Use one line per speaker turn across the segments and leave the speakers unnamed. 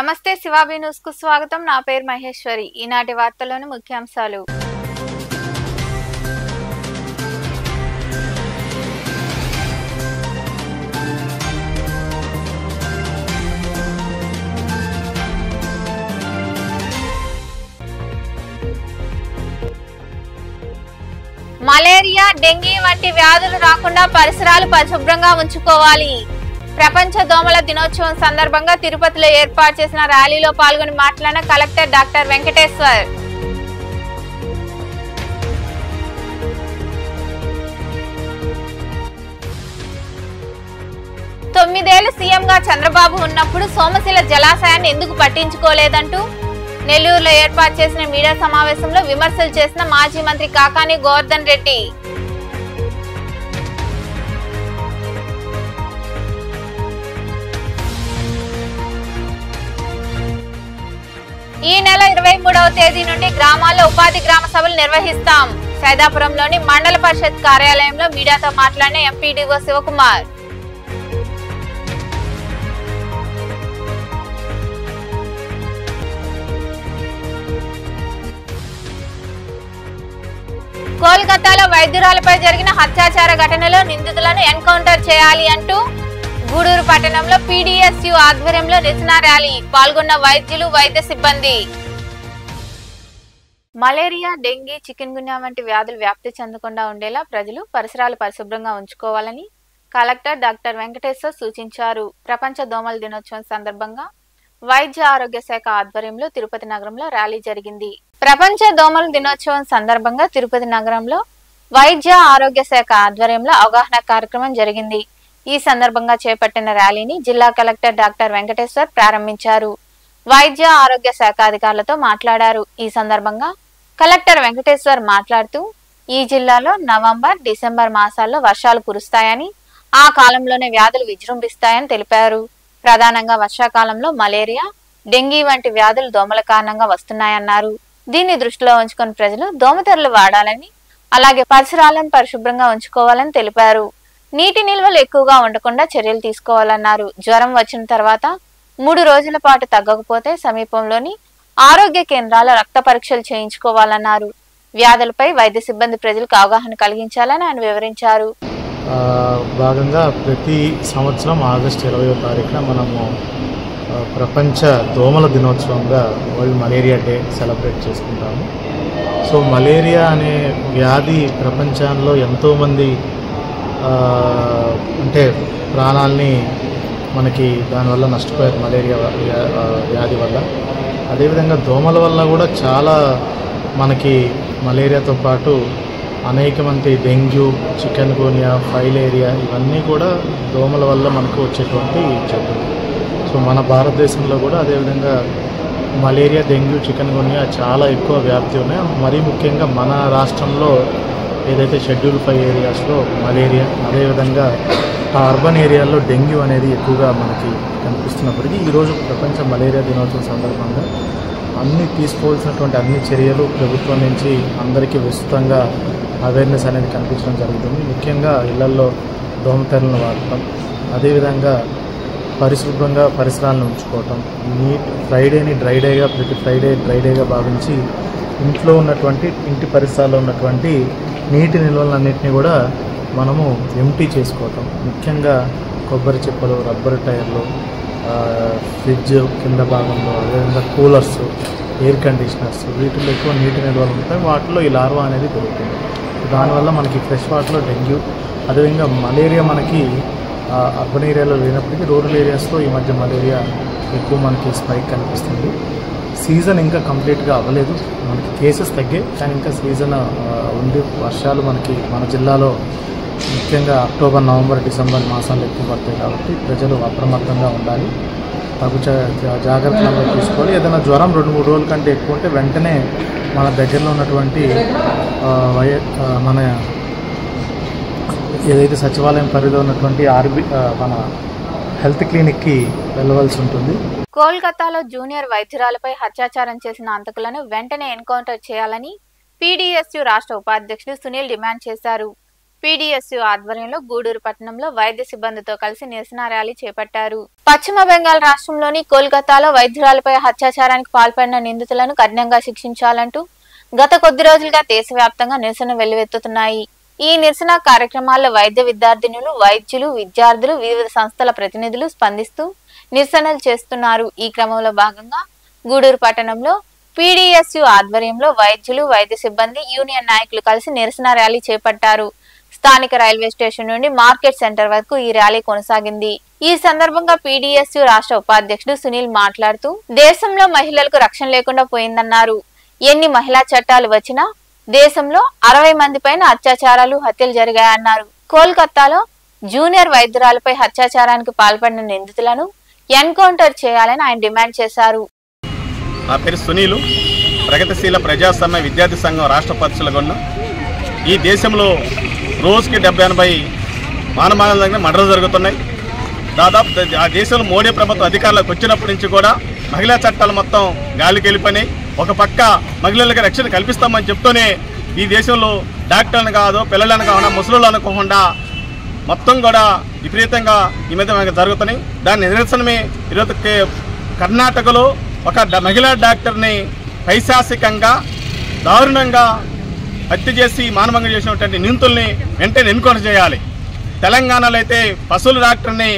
నమస్తే శివాబి న్యూస్ కు స్వాగతం. నా పేరు మహేశ్వరి. ఈనాటి వార్తల్లోని ముఖ్యాంశాలు. మలేరియా, డెంగీ వంటి వ్యాధులు రాకుండా పరిసరాలు పరిశుభ్రంగా ఉంచుకోవాలి. ప్రపంచ దోమల దినోత్సవం సందర్భంగా తిరుపతిలో ఏర్పాటు చేసిన ర్యాలీలో పాల్గొని మాట్లాడిన కలెక్టర్ డాక్టర్ వెంకటేశ్వర్. తొమ్మిదేళ్లు సీఎంగా చంద్రబాబు ఉన్నప్పుడు సోమశిల జలాశయాన్ని ఎందుకు పట్టించుకోలేదంటూ నెల్లూరులో ఏర్పాటు చేసిన మీడియా సమావేశంలో విమర్శలు చేసిన మాజీ మంత్రి కాకాని గోవర్ధన్ రెడ్డి. ఈ నెల 23వ తేదీ నుండి గ్రామాల్లో ఉపాధి గ్రామ సభలు నిర్వహిస్తాం. సైదాపురంలోని మండల పరిషత్ కార్యాలయంలో మీడియాతో మాట్లాడిన ఎంపీడీఓ శివకుమార్. కోల్కతాలో వైద్యురాలపై జరిగిన అత్యాచార ఘటనలో నిందితులను ఎన్కౌంటర్ చేయాలి అంటూ గూడూరు పట్టణంలో పీడీఎస్యు ఆధ్వర్యంలో నిరసన ర్యాలీ. పాల్గొన్న వైద్యులు, వైద్య సిబ్బంది. మలేరియా, డెంగీ, చికెన్ గున్యా వంటి వ్యాధులు వ్యాప్తి చెందకుండా ఉండేలా ప్రజలు పరిసరాలు పరిశుభ్రంగా ఉంచుకోవాలని కలెక్టర్ డాక్టర్ వెంకటేశ్వర్ సూచించారు. ప్రపంచ దోమల దినోత్సవం సందర్భంగా వైద్య ఆరోగ్య శాఖ ఆధ్వర్యంలో తిరుపతి నగరంలో ర్యాలీ జరిగింది. ప్రపంచ దోమల దినోత్సవం సందర్భంగా తిరుపతి నగరంలో వైద్య ఆరోగ్య శాఖ ఆధ్వర్యంలో అవగాహన కార్యక్రమం జరిగింది. ఈ సందర్భంగా చేపట్టిన ర్యాలీని జిల్లా కలెక్టర్ డాక్టర్ వెంకటేశ్వర్ ప్రారంభించారు. వైద్య ఆరోగ్య శాఖ అధికారులతో మాట్లాడారు. ఈ సందర్భంగా కలెక్టర్ వెంకటేశ్వర్ మాట్లాడుతూ ఈ జిల్లాలో నవంబర్, డిసెంబర్ మాసాల్లో వర్షాలు కురుస్తాయని, ఆ కాలంలోనే వ్యాధులు విజృంభిస్తాయని తెలిపారు. ప్రధానంగా వర్షాకాలంలో మలేరియా, డెంగీ వంటి వ్యాధులు దోమల కారణంగా వస్తున్నాయన్నారు. దీన్ని దృష్టిలో ఉంచుకొని ప్రజలు దోమతెరలు వాడాలని, అలాగే పరిసరాలను పరిశుభ్రంగా ఉంచుకోవాలని తెలిపారు. నీటి నిల్వలు ఎక్కువగా ఉండకుండా చర్యలు తీసుకోవాలన్నారు. జ్వరం వచ్చిన తర్వాత 3 రోజుల పాటు తగ్గకపోతే సమీపంలోని ఆరోగ్య కేంద్రాల రక్త పరీక్షలు చేయించుకోవాలన్నారు. వ్యాధులపై వైద్య సిబ్బంది ప్రజలకు అవగాహన కలిగించాలని ఆయన వివరించారు.
భాగంగా ప్రతి సంవత్సరం ఆగస్టు 20వ తారీఖున మనము ప్రపంచ దోమల దినోత్సవంగా వరల్డ్ మలేరియా డే సెలబ్రేట్ చేసుకుంటాము. సో మలేరియా అనే వ్యాధి ప్రపంచంలో ఎంతోమంది అంటే ప్రాణాలని మనకి దానివల్ల నష్టపోయారు మలేరియా వ్యాధి వల్ల. అదేవిధంగా దోమల వల్ల కూడా చాలా మనకి మలేరియాతో పాటు అనేక మంది డెంగ్యూ, చికెన్ గున్యా, ఫైలేరియా ఇవన్నీ కూడా దోమల వల్ల మనకు వచ్చేటువంటి జబ్బులు. సో మన భారతదేశంలో కూడా అదేవిధంగా మలేరియా, డెంగ్యూ, చికెన్ గున్యా చాలా ఎక్కువ వ్యాప్తి ఉన్నాయి. మరీ ముఖ్యంగా మన రాష్ట్రంలో ఏదైతే షెడ్యూల్ 5 ఏరియాస్లో మలేరియా, అదేవిధంగా అర్బన్ ఏరియాల్లో డెంగ్యూ అనేది ఎక్కువగా మనకి కనిపిస్తున్నప్పటికీ ఈరోజు ప్రపంచ మలేరియా దినోత్సవం సందర్భంగా తీసుకోవాల్సినటువంటి అన్ని చర్యలు ప్రభుత్వం నుంచి అందరికీ విస్తృతంగా అవేర్నెస్ అనేది కనిపించడం జరుగుతుంది. ముఖ్యంగా ఇళ్లల్లో దోమతెరలను వాడటం, అదేవిధంగా పరిశుభ్రంగా పరిసరాలను ఉంచుకోవటం, ఫ్రైడేని డ్రై డేగా, ప్రతి ఫ్రైడే డ్రై డేగా భావించి ఇంట్లో ఉన్నటువంటి ఇంటి పరిసరాల్లో ఉన్నటువంటి నీటి నిల్వలన్నింటినీ కూడా మనము ఎంటీ చేసుకోవటం. ముఖ్యంగా కొబ్బరి చిప్పలు, రబ్బర్ టైర్లు, ఫ్రిడ్జ్ కింద భాగంలో, అదేవిధంగా కూలర్స్, ఎయిర్ కండిషనర్స్, వీటిల్లో ఎక్కువ నీటి నిల్వలు ఉంటాయి. వాటిలో ఈ లార్వా అనేది దొరుకుతుంది. దానివల్ల మనకి ఫ్రెష్ వాటర్లో డెంగ్యూ, అదేవిధంగా మలేరియా మనకి అర్బన్ ఏరియాలో లేనప్పటికీ రూరల్ ఏరియాస్లో ఈ మధ్య మలేరియా ఎక్కువ మనకి స్పైక్ కనిపిస్తుంది. సీజన్ ఇంకా కంప్లీట్గా అవ్వలేదు, మనకి కేసెస్ తగ్గాయి, కానీ ఇంకా సీజన్ ఉంది. వర్షాలు మనకి మన జిల్లాలో ముఖ్యంగా అక్టోబర్, నవంబర్, డిసెంబర్ మాసాలు ఎక్కువ పడతాయి కాబట్టి ప్రజలు అప్రమత్తంగా ఉండాలి, తగు జాగ్రత్తలు తీసుకోవాలి. ఏదైనా జ్వరం 2-3 రోజుల కంటే ఎక్కువ ఉంటే వెంటనే మన దగ్గరలో ఉన్నటువంటి మన ఏదైతే సచివాలయం పరిధిలో ఉన్నటువంటి మన హెల్త్ క్లినిక్కి వెళ్ళవలసి ఉంటుంది.
కోల్కతాలో జూనియర్ వైద్యురాలపై అత్యాచారం చేసిన హంతకులను వెంటనే ఎన్కౌంటర్ చేయాలని పీడీఎస్యు రాష్ట్ర ఉపాధ్యక్షుడు సునీల్ డిమాండ్ చేశారు. పీడీఎస్యు ఆధ్వర్యంలో గూడూరు పట్టణంలో వైద్య సిబ్బందితో కలిసి నిరసన ర్యాలీ చేపట్టారు. పశ్చిమ బెంగాల్ రాష్ట్రంలోని కోల్కతాలో వైద్యురాలపై అత్యాచారానికి పాల్పడిన నిందితులను కఠినంగా శిక్షించాలంటూ గత కొద్ది రోజులుగా దేశవ్యాప్తంగా నిరసన వెల్లువెత్తుతున్నాయి. ఈ నిరసన కార్యక్రమాల్లో వైద్య విద్యార్థినులు, వైద్యులు, విద్యార్థులు, వివిధ సంస్థల ప్రతినిధులు స్పందిస్తూ నిరసనలు చేస్తున్నారు. ఈ క్రమంలో భాగంగా గూడూరు పట్టణంలో పీడీఎస్యు ఆధ్వర్యంలో వైద్యులు, వైద్య సిబ్బంది, యూనియన్ నాయకులు కలిసి నిరసన ర్యాలీ చేపట్టారు. స్థానిక రైల్వే స్టేషన్ నుండి మార్కెట్ సెంటర్ వరకు ఈ ర్యాలీ కొనసాగింది. ఈ సందర్భంగా పీడీఎస్యు రాష్ట్ర ఉపాధ్యక్షుడు సునీల్ మాట్లాడుతూ దేశంలో మహిళలకు రక్షణ లేకుండా పోయిందన్నారు. ఎన్ని మహిళా చట్టాలు వచ్చినా దేశంలో 60 మంది పైన అత్యాచారాలు, హత్యలు జరిగాయన్నారు. కోల్కతాలో జూనియర్ వైద్యురాలపై అత్యాచారానికి పాల్పడిన నిందితులను ఎన్కౌంటర్ చేయాలని ఆయన డిమాండ్ చేశారు.
నా పేరు సునీలు, ప్రగతిశీల ప్రజాస్వామ్య విద్యార్థి సంఘం రాష్ట్ర పరిశీలకులను. ఈ దేశంలో రోజుకి 70-80 మానమానాల దగ్గర మర్డర్లు జరుగుతున్నాయి. దాదాపు ఆ దేశంలో మోడీ ప్రభుత్వం అధికారంలోకి వచ్చినప్పటి నుంచి కూడా మహిళా చట్టాలు మొత్తం గాలికి వెళ్ళిపోయినాయి. ఒక పక్క మహిళలకు రక్షణ కల్పిస్తామని చెప్తూనే ఈ దేశంలో డాక్టర్లను కాదు, పిల్లలను కాకుండా, ముసలు అనుకోకుండా మొత్తం కూడా విపరీతంగా ఈ మీద జరుగుతున్నాయి. దాని నిదర్శనమే ఈరోజు కర్ణాటకలో ఒక మహిళా డాక్టర్ని పైశాసికంగా, దారుణంగా హత్య చేసి మానభంగం చేసినటువంటి నిందితుల్ని వెంటనే ఎన్కౌంటర్ చేయాలి. తెలంగాణలో అయితే పశువుల డాక్టర్ని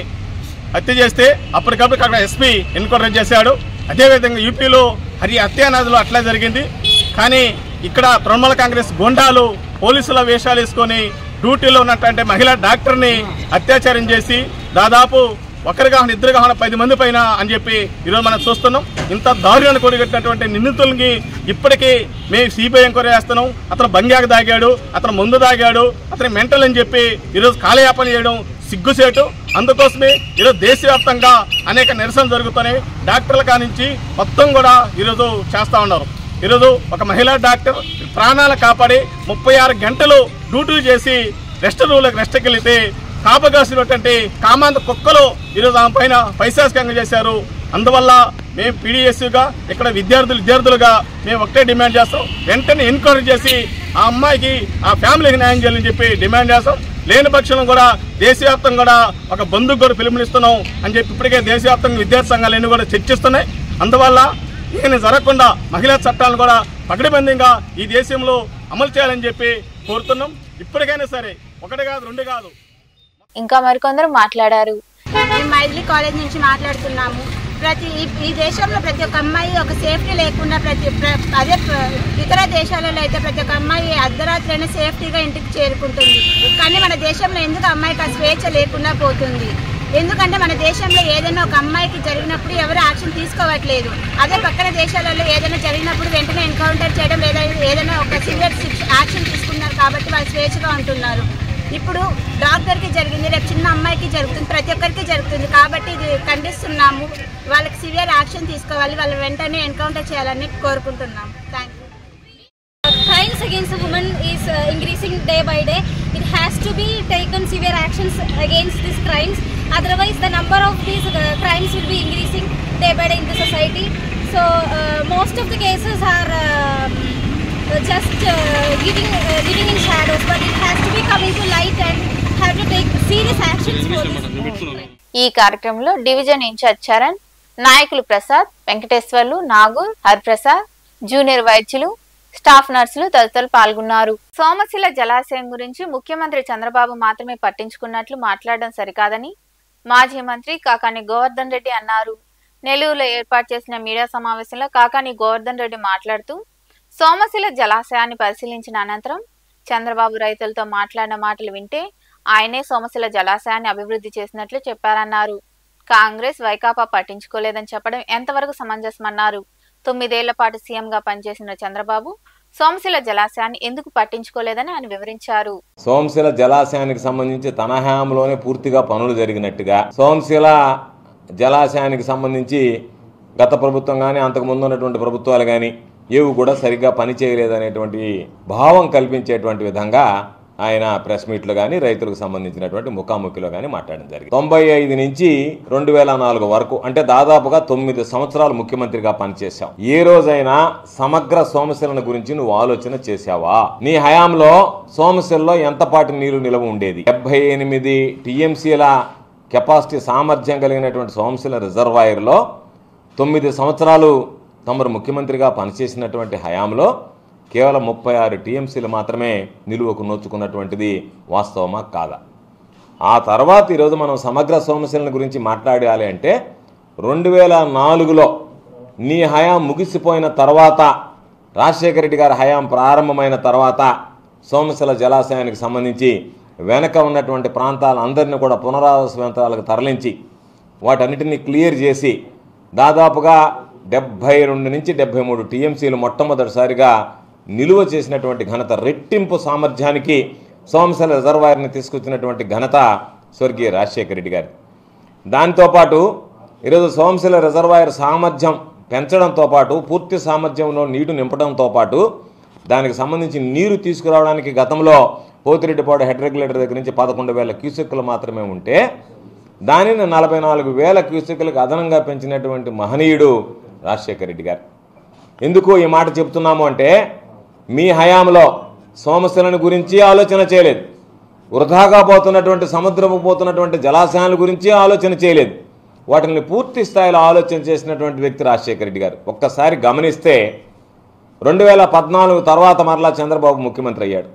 హత్య చేస్తే అప్పటికప్పుడు అక్కడ ఎస్పీ ఎన్కౌంటర్ చేశాడు. అదేవిధంగా యూపీలో హత్యానాథులు అట్లా జరిగింది. కానీ ఇక్కడ తృణమూల కాంగ్రెస్ గోండాలు పోలీసుల వేషాలు వేసుకొని డ్యూటీలో ఉన్నటువంటి మహిళా డాక్టర్ని అత్యాచారం చేసి దాదాపు ఒకరిగా ఇద్దరుగా 10 మంది పైన అని చెప్పి ఈరోజు మనం చూస్తున్నాం. ఇంత దారుణాన్ని కొడిగట్టినటువంటి నిందితులకి ఇప్పటికీ మేము సిబిఐ ఎంక్వైరీ చేస్తున్నాం. అతను బంగాకు దాగాడు, అతను ముందు దాగాడు, అతను మెంటల్ అని చెప్పి ఈరోజు కాలయాపన చేయడం సిగ్గుసేటు. అందుకోసమే ఈరోజు దేశవ్యాప్తంగా అనేక నిరసనలు జరుగుతున్నాయి. డాక్టర్ల కానించి మొత్తం కూడా ఈరోజు చేస్తూ ఉన్నారు. ఈరోజు ఒక మహిళా డాక్టర్ ప్రాణాలు కాపాడి 36 గంటలు డ్యూటీలు చేసి రెస్ట్కి వెళితే కాపగాసినటువంటి కామాంధ కుక్కలు ఈరోజు ఆమె పైన పైశాసికంగా చేశారు. అందువల్ల మేము పీడీఎస్యుగా ఇక్కడ విద్యార్థులుగా మేము ఒకటే డిమాండ్ చేస్తాం, వెంటనే ఎన్క్వైరీ చేసి ఆ అమ్మాయికి, ఆ ఫ్యామిలీకి న్యాయం చేయాలని చెప్పి డిమాండ్ చేస్తాం. లేని పక్షంలో కూడా దేశవ్యాప్తంగా కూడా ఒక బంధుకు కూడా పిలుపునిస్తున్నాం అని చెప్పి ఇప్పటికే దేశవ్యాప్తంగా విద్యార్థి సంఘాలన్నీ కూడా చర్చిస్తున్నాయి. అందువల్ల ఈయన జరగకుండా మహిళా చట్టాలను కూడా పకడ్బందీగా ఈ దేశంలో అమలు చేయాలని చెప్పి కోరుతున్నాం. ఇప్పటికైనా సరే, 1 కాదు 2 కాదు.
ఇంకా మరికొందరు మాట్లాడారు.
మేము మైథిలి కాలేజ్ నుంచి మాట్లాడుతున్నాము. ఈ దేశంలో ప్రతి ఒక్క అమ్మాయి ఒక సేఫ్టీ లేకుండా అదే ఇతర దేశాలలో అయితే ప్రతి ఒక్క అమ్మాయి అర్ధరాత్రైనా సేఫ్టీగా ఇంటికి చేరుకుంటుంది. కానీ మన దేశంలో ఎందుకు అమ్మాయికి ఆ స్వేచ్ఛ లేకుండా పోతుంది? ఎందుకంటే మన దేశంలో ఏదైనా ఒక అమ్మాయికి జరిగినప్పుడు ఎవరు యాక్షన్ తీసుకోవట్లేదు. అదే పక్కన దేశాలలో ఏదైనా జరిగినప్పుడు వెంటనే ఎన్కౌంటర్ చేయడం లేదా ఏదైనా ఒక సివియర్ యాక్షన్ తీసుకున్నారు కాబట్టి వాళ్ళు స్వేచ్ఛగా ఉంటున్నారు. ఇప్పుడు డాక్టర్కి జరిగింది, రేపు చిన్న అమ్మాయికి జరుగుతుంది, ప్రతి ఒక్కరికి జరుగుతుంది. కాబట్టి ఇది ఖండిస్తున్నాము. వాళ్ళకి సివియర్ యాక్షన్ తీసుకోవాలి, వాళ్ళు వెంటనే ఎన్కౌంటర్ చేయాలని కోరుకుంటున్నాము. Thank you.
Crimes against a woman is increasing day by day. It has to be taken severe actions against these crimes. Otherwise, the number of these crimes will be increasing day by day in the society. So, most of the cases are just living in shadows, but it has to be coming to light and have to take serious actions for this.
ఈ కార్యక్రమంలో division incharge Charan, నాయకులు Prasad, Venkateswarlu, Nagur, Hariprasad, junior వైద్యులు, staff నర్సులు తదితరులు పాల్గొన్నారు. సోమశిల జలాశయం గురించి ముఖ్యమంత్రి చంద్రబాబు మాత్రమే పట్టించుకున్నట్లు మాట్లాడడం సరికాదని మాజీ మంత్రి కాకాని గోవర్ధన్ రెడ్డి అన్నారు. నెల్లూరులో ఏర్పాటు చేసిన మీడియా సమావేశంలో కాకాని గోవర్ధన్ రెడ్డి మాట్లాడుతూ సోమశిల జలాశయాన్ని పరిశీలించిన అనంతరం చంద్రబాబు రైతులతో మాట్లాడిన మాటలు వింటే ఆయనే సోమశిల జలాశయాన్ని అభివృద్ధి చేసినట్లు చెప్పారన్నారు. కాంగ్రెస్, వైకాపా పట్టించుకోలేదని చెప్పడం ఎంతవరకు సమంజసమన్నారు. 9 ఏళ్ల పాటు సీఎంగా పనిచేసిన చంద్రబాబు సోమశిల జలాశయాన్ని ఎందుకు పట్టించుకోలేదని ఆయన వివరించారు.
సోమశిల జలాశయానికి సంబంధించి తన హయాంలోనే పూర్తిగా పనులు జరిగినట్టుగా, సోమశిల జలాశయానికి సంబంధించి గత ప్రభుత్వం కానీ అంతకుముందు ఉన్నటువంటి ప్రభుత్వాలు కానీ ఏవి కూడా సరిగ్గా పనిచేయలేదనేటువంటి భావం కల్పించేటువంటి విధంగా ఆయన ప్రెస్ మీట్లో కానీ రైతులకు సంబంధించినటువంటి ముఖాముఖిలో కానీ మాట్లాడడం జరిగింది. 95 నుంచి 2004 వరకు అంటే దాదాపుగా 9 సంవత్సరాలు ముఖ్యమంత్రిగా పనిచేశావు. ఏ రోజైనా సమగ్ర సోమశిలను గురించి నువ్వు ఆలోచన చేశావా? నీ హయాంలో సోమశిలలో ఎంతపాటి నీరు నిల్వ ఉండేది? 78 టీఎంసీల కెపాసిటీ సామర్థ్యం కలిగినటువంటి సోమశిల రిజర్వాయర్లో 9 సంవత్సరాలు తమరు ముఖ్యమంత్రిగా పనిచేసినటువంటి హయాంలో కేవలం 36 టీఎంసీలు మాత్రమే నిలువకు నోచుకున్నటువంటిది వాస్తవమా కాదా? ఆ తర్వాత ఈరోజు మనం సమగ్ర సోమశిలను గురించి మాట్లాడాలి అంటే 2004లో నీ హయాం ముగిసిపోయిన తర్వాత, రాజశేఖర రెడ్డి గారి హయాం ప్రారంభమైన తర్వాత సోమశిల జలాశయానికి సంబంధించి వెనక ఉన్నటువంటి ప్రాంతాలందరినీ కూడా పునరావాస ప్రాంతాలకు తరలించి వాటన్నిటిని క్లియర్ చేసి దాదాపుగా 72 నుంచి 73 టీఎంసీలు మొట్టమొదటిసారిగా నిలువ చేసినటువంటి ఘనత, రెట్టింపు సామర్థ్యానికి సోమశిల రిజర్వాయర్ని తీసుకొచ్చినటువంటి ఘనత స్వర్గీయ రాజశేఖర రెడ్డి గారి. దాంతోపాటు ఈరోజు సోమశిల రిజర్వాయర్ సామర్థ్యం పెంచడంతో పాటు, పూర్తి సామర్థ్యంలో నీరు నింపడంతో పాటు దానికి సంబంధించి నీరు తీసుకురావడానికి గతంలో పోతిరెడ్డిపాడు హెడ్ రెగ్యులేటర్ దగ్గర నుంచి 11,000 క్యూసెక్కులు మాత్రమే ఉంటే దానిని 44,000 క్యూసెక్కులకు అదనంగా పెంచినటువంటి మహనీయుడు రాజశేఖర రెడ్డి గారు. ఎందుకు ఈ మాట చెప్తున్నాము అంటే, మీ హయాంలో సోమశిలను గురించి ఆలోచన చేయలేదు, వృధాగా పోతున్నటువంటి సముద్రపు పోతున్నటువంటి జలాశయాల గురించి ఆలోచన చేయలేదు. వాటిని పూర్తి స్థాయిలో ఆలోచన చేసినటువంటి వ్యక్తి రాజశేఖర రెడ్డి గారు. ఒక్కసారి గమనిస్తే 2014 తర్వాత మరలా చంద్రబాబు ముఖ్యమంత్రి అయ్యాడు.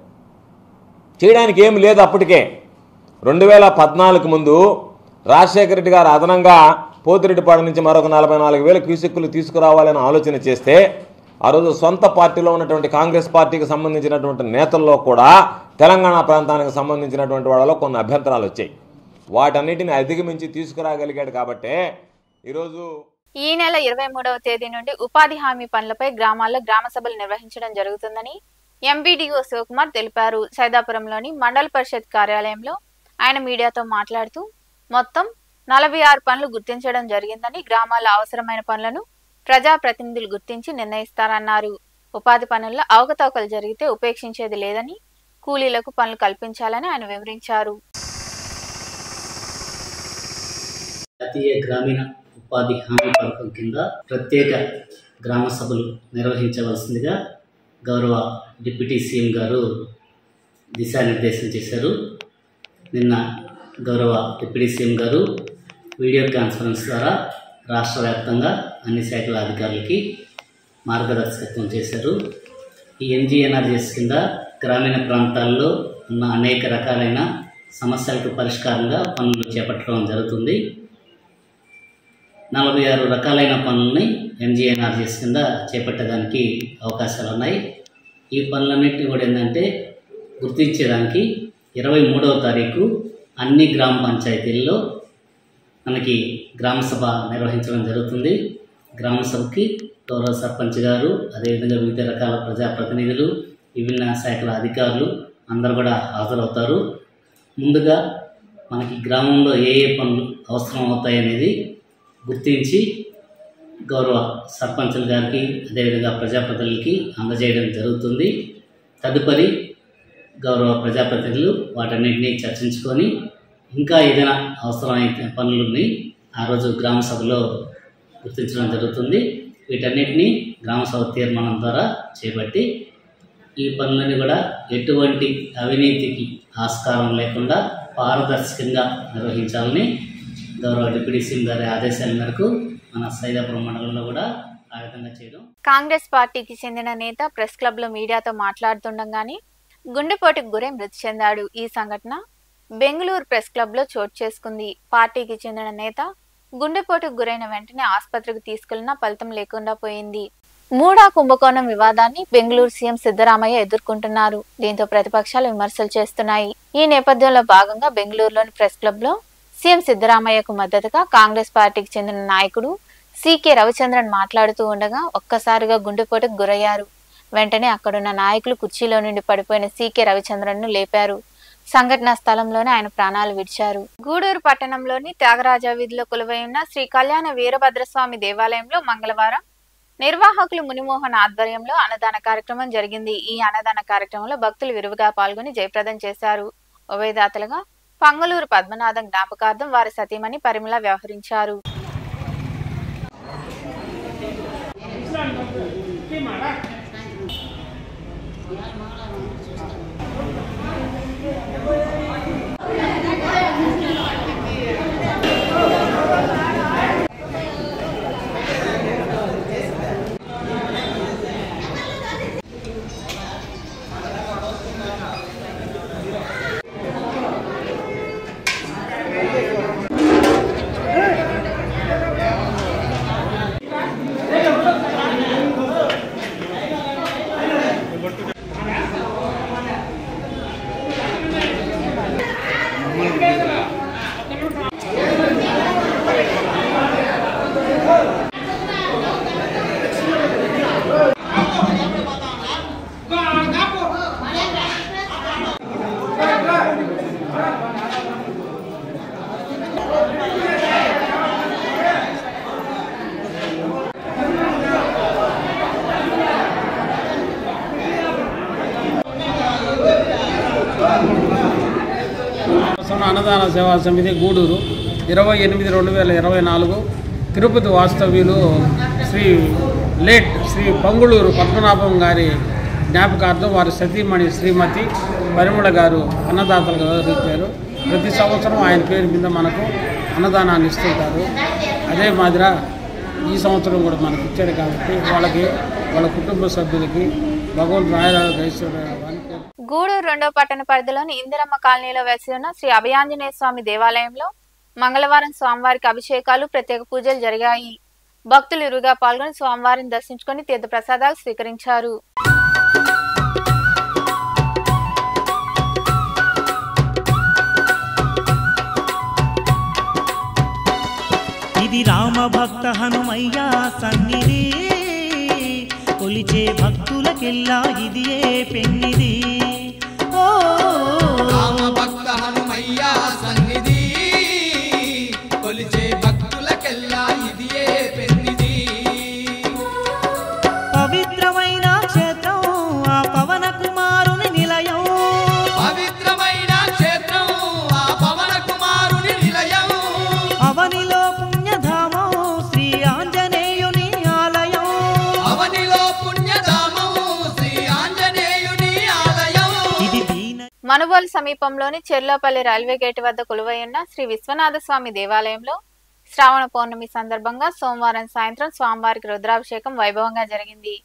చేయడానికి ఏమి లేదు. అప్పటికే 2014 ముందు రాజశేఖర రెడ్డి గారు అదనంగా పోతిరెడ్డిపాడు నుంచి మరొక 44,000 క్యూసెక్కులు తీసుకురావాలని ఆలోచన చేస్తే ఆ రోజు సొంత పార్టీలో ఉన్నటువంటి కాంగ్రెస్ పార్టీకి సంబంధించినటువంటి నేతల్లో కూడా తెలంగాణ ప్రాంతానికి సంబంధించినటువంటి వాళ్ళలో కొన్ని అభ్యంతరాలు వచ్చాయి. వాటన్నిటిని అధిగమించి తీసుకురాగలిగాడు. కాబట్టే ఈరోజు
ఈ నెల 23వ తేదీ నుండి ఉపాధి హామీ పనులపై గ్రామాల్లో గ్రామ సభలు నిర్వహించడం జరుగుతుందని ఎంపీడీఓ శివకుమార్ తెలిపారు. సైదాపురంలోని మండల పరిషత్ కార్యాలయంలో ఆయన మీడియాతో మాట్లాడుతూ మొత్తం 46 పనులు గుర్తించడం జరిగిందని, గ్రామాల్లో అవసరమైన పనులను ప్రజాప్రతినిధులు గుర్తించి నిర్ణయిస్తారన్నారు. ఉపాధి పనుల్లో అవకతవకలు జరిగితే ఉపేక్షించేది లేదని, కూలీలకు పనులు కల్పించాలని ఆయన వివరించారు.
జాతీయ గ్రామీణ ఉపాధి హామీ పథకం కింద ప్రత్యేక గ్రామ సభలు నిర్వహించవలసిందిగా గౌరవ డిప్యూటీ సీఎం గారు దిశానిర్దేశం చేశారు. నిన్న గౌరవ డిప్యూటీ సీఎం గారు వీడియో కాన్ఫరెన్స్ ద్వారా రాష్ట్ర వ్యాప్తంగా అన్ని శాఖల అధికారులకి మార్గదర్శకత్వం చేశారు. ఈ ఎంజీఎన్ఆర్జీఎస్ కింద గ్రామీణ ప్రాంతాల్లో ఉన్న అనేక రకాలైన సమస్యలకు పరిష్కారంగా పనులు చేపట్టడం జరుగుతుంది. 46 రకాలైన పనులని ఎంజీఎన్ఆర్జీఎస్ కింద చేపట్టడానికి అవకాశాలు ఉన్నాయి. ఈ పనులన్నింటినీ కూడా ఏంటంటే గుర్తించేదానికి 23వ తారీఖు అన్ని గ్రామ పంచాయతీల్లో మనకి గ్రామసభ నిర్వహించడం జరుగుతుంది. గ్రామసభకి గౌరవ సర్పంచ్ గారు, అదేవిధంగా వివిధ రకాల ప్రజాప్రతినిధులు, విభిన్న శాఖల అధికారులు అందరూ కూడా హాజరవుతారు. ముందుగా మనకి గ్రామంలో ఏ ఏ పనులు అవసరం అవుతాయి అనేది గుర్తించి గౌరవ సర్పంచుల గారికి, అదేవిధంగా ప్రజాప్రతినిధులకి అందజేయడం జరుగుతుంది. తదుపరి గౌరవ ప్రజాప్రతినిధులు వాటన్నింటినీ చర్చించుకొని ఇంకా ఏదైనా అవసరమైన పనులని ఆ రోజు గ్రామ సభలో గుర్తించడం జరుగుతుంది. వీటన్నిటినీ గ్రామ సభ తీర్మానం ద్వారా చేపట్టి ఈ పనులని కూడా ఎటువంటి అవినీతికి ఆస్కారం లేకుండా పారదర్శకంగా నిర్వహించాలని గౌరవ డిప్యూటీ సీఎం గారి ఆదేశాల మేరకు మన సైదాపురం మండలంలో కూడా ఆ విధంగా చేయడం.
కాంగ్రెస్ పార్టీకి చెందిన నేత ప్రెస్ క్లబ్ లో మీడియాతో మాట్లాడుతుండగానే గుండెపోటుకు గురై మృతి చెందాడు. ఈ సంఘటన బెంగళూరు ప్రెస్ క్లబ్ లో చోటు చేసుకుంది. పార్టీకి చెందిన నేత గుండెపోటుకు గురైన వెంటనే ఆసుపత్రికి తీసుకెళ్లినా ఫలితం లేకుండా పోయింది. మూడా కుంభకోణం వివాదాన్ని బెంగళూరు సీఎం సిద్ధరామయ్య ఎదుర్కొంటున్నారు. దీంతో ప్రతిపక్షాలు విమర్శలు చేస్తున్నాయి. ఈ నేపథ్యంలో భాగంగా బెంగళూరులోని ప్రెస్ క్లబ్ లో సీఎం సిద్ధరామయ్యకు మద్దతుగా కాంగ్రెస్ పార్టీకి చెందిన నాయకుడు సికే రవిచంద్రన్ మాట్లాడుతూ ఉండగా ఒక్కసారిగా గుండెపోటుకు గురయ్యారు. వెంటనే అక్కడున్న నాయకులు కుర్చీలో నుండి పడిపోయిన సికే రవిచంద్రన్ ను లేపారు. సంఘటనా స్థలంలోనే ఆయన ప్రాణాలు విడిచారు. గూడూరు పట్టణంలోని త్యాగరాజ వీధిలో కొలువై ఉన్న శ్రీ కళ్యాణ వీరభద్రస్వామి దేవాలయంలో మంగళవారం నిర్వాహకులు మునిమోహన్ ఆధ్వర్యంలో అన్నదాన కార్యక్రమం జరిగింది. ఈ అన్నదాన కార్యక్రమంలో భక్తులు విరివిగా పాల్గొని జయప్రదం చేశారు. ఉభయదాతలుగా పంగలూరు పద్మనాథం జ్ఞాపకార్థం వారి సతీమణి పరిమళ వ్యవహరించారు.
అన్నదాన సేవా సమితి గూడూరు 28/2024 తిరుపతి వాస్తవ్యులు శ్రీ పంగుళూరు పద్మనాభం గారి జ్ఞాపకార్థం వారి సతీమణి శ్రీమతి పరిమళ గారు అన్నదాతలుగా వ్యవహరించారు. ప్రతి సంవత్సరం ఆయన పేరు మీద మనకు అన్నదానాన్ని ఇస్తుంటారు. అదే మాదిరిగా ఈ సంవత్సరం కూడా మనకు ఇచ్చారు కాబట్టి వాళ్ళకి వాళ్ళ కుటుంబ సభ్యులకి భగవంతుడు
గూడూరు 2వ పట్టణ పరిధిలోని ఇందిరమ్మ కాలనీలో వెలిసి ఉన్న శ్రీ అభయాంజనేయ స్వామి దేవాలయంలో మంగళవారం స్వామివారికి అభిషేకాలు, ప్రత్యేక పూజలు జరిగాయి. భక్తులు ఇరుగా పాల్గొని స్వామివారిని దర్శించుకుని తీర్థ ప్రసాదాలు స్వీకరించారు.
ఇది రామ భక్త హనుమయ్య సన్నిధి, కొలిచే భక్తులకెల్లా ఇదియే పెన్నిది. ఓ
రామ భక్త హనుమయ్య సన్నిధి, కొలిచే భక్తులకెల్లా ఇదియే పెన్నిది.
పవిత్రమైన క్షేత్రం ఆ పవన కుమారుని నిలయం,
పవిత్రమైన క్షేత్రం ఆ పవన కుమారుని నిలయం.
అవనిలో పుణ్యధామం శ్రీ ఆంజనేయుని ఆలయం,
అవనిలో పుణ్యధామం శ్రీ ఆంజనేయుని ఆలయం.
ఇది
మనుబోలు సమీపంలోని చెర్లోపల్లి రైల్వే గేటు వద్ద కొలువై ఉన్న శ్రీ విశ్వనాథ స్వామి దేవాలయంలో శ్రావణ పౌర్ణమి సందర్భంగా సోమవారం సాయంత్రం స్వామివారికి రుద్రాభిషేకం వైభవంగా జరిగింది.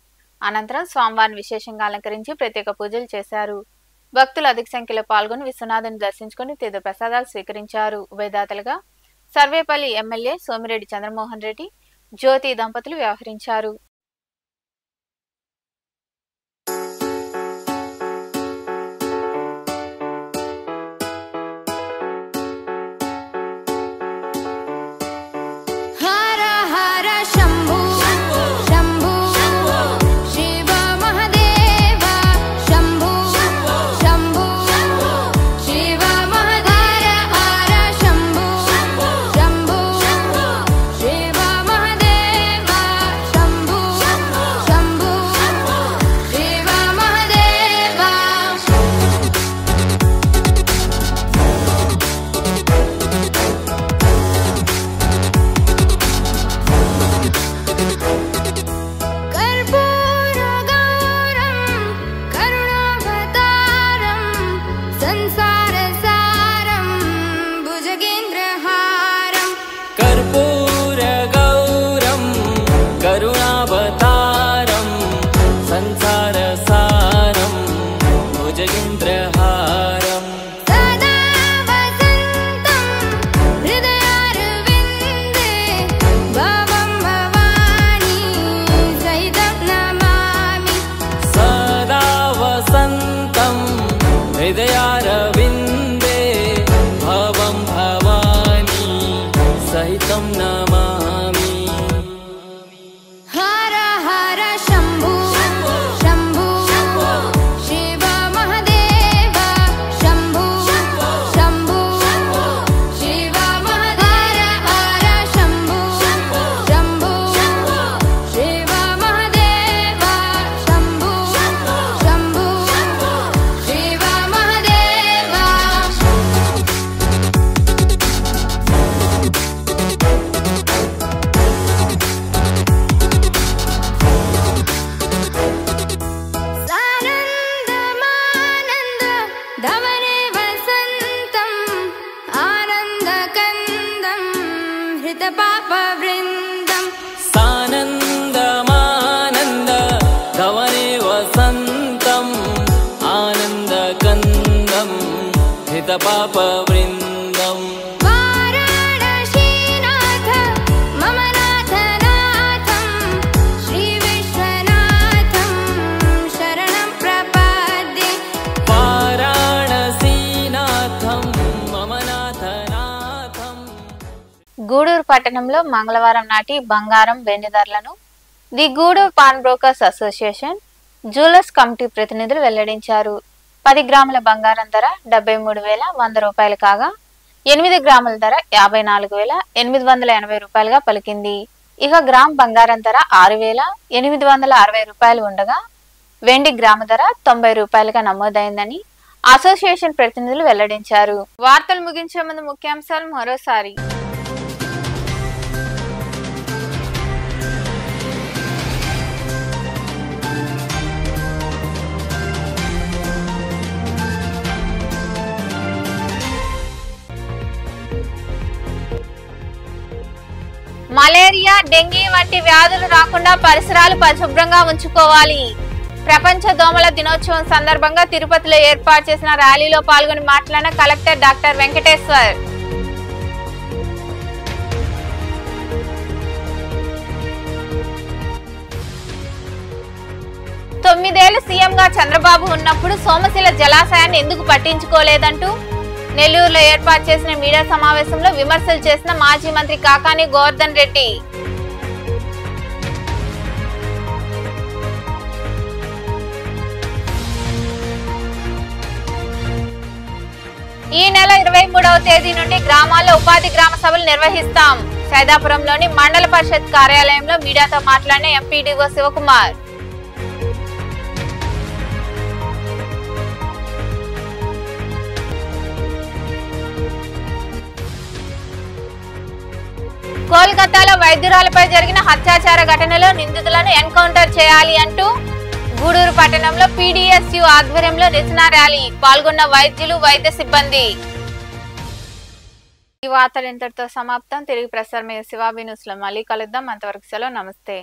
అనంతరం స్వామివారిని విశేషంగా అలంకరించి ప్రత్యేక పూజలు చేశారు. భక్తులు అధిక సంఖ్యలో పాల్గొని విశ్వనాథుని దర్శించుకుని తీర్థ ప్రసాదాలు స్వీకరించారు. ఉభయదాతలుగా సర్వేపల్లి ఎమ్మెల్యే సోమిరెడ్డి చంద్రమోహన్ రెడ్డి, జ్యోతి దంపతులు వ్యవహరించారు.
హిత పాప వృందం
సానందమానంద ధవనే వసంతం ఆనంద కందం హిత పాప వృందం
వారాణసీనాథ మమ నాథనాథం శ్రీ విశ్వనాథం శరణం ప్రపద్యే
వారాణసీనాథం మమ నాథనాథం.
గూడూరు పట్టణంలో మంగళవారం నాటి బంగారం వెండి ధరలను the Gudur pawn brokers association jewellers committee ప్రతినిధులు వెల్లడించారు. 10 గ్రాముల బంగారం ధర 73,100 రూపాయలు కాగా 8 గ్రాముల ధర 54,880 రూపాయలుగా పలికింది. ఇక గ్రామ్ బంగారం ధర 6,860 రూపాయలు ఉండగా వెండి గ్రాము ధర 90 రూపాయలుగా నమోదైందని అసోసియేషన్ ప్రతినిధులు వెల్లడించారు. వార్తలు ముగించే ముందు ముఖ్యాంశాలు మరోసారి. మలేరియా, డెంగీ వంటి వ్యాధులు రాకుండా పరిసరాలు పరిశుభ్రంగా ఉంచుకోవాలి. ప్రపంచ దోమల దినోత్సవం సందర్భంగా తిరుపతిలో ఏర్పాటు చేసిన ర్యాలీలో పాల్గొని మాట్లాడిన కలెక్టర్ డాక్టర్ వెంకటేశ్వర్. తొమ్మిదేళ్లు సీఎంగా చంద్రబాబు ఉన్నప్పుడు సోమశిల జలాశయాన్ని ఎందుకు పట్టించుకోలేదంటూ నెల్లూరులో ఏర్పాటు చేసిన మీడియా సమావేశంలో విమర్శలు చేసిన మాజీ మంత్రి కాకాని గోవర్ధన్ రెడ్డి. ఈ నెల 23వ తేదీ నుండి గ్రామాల్లో ఉపాధి గ్రామ సభలు నిర్వహిస్తాం. సైదాపురంలోని మండల పరిషత్ కార్యాలయంలో మీడియాతో మాట్లాడిన ఎంపీడీఓ శివకుమార్. కోల్కతాలో వైద్యురాలపై జరిగిన అత్యాచార ఘటనలో నిందితులను ఎన్కౌంటర్ చేయాలి అంటూ గూడూరు పట్టణంలో పీడీఎస్యు ఆధ్వర్యంలో నిరసన ర్యాలీ. పాల్గొన్న వైద్యులు, వైద్య సిబ్బంది. ఈ వార్తలు ఇంతటితో సమాప్తం. తిరిగి ప్రసారమయ్యే శివాబీ న్యూస్ లో మళ్ళీ కలుద్దాం. అంతవరకు సెలవు. నమస్తే.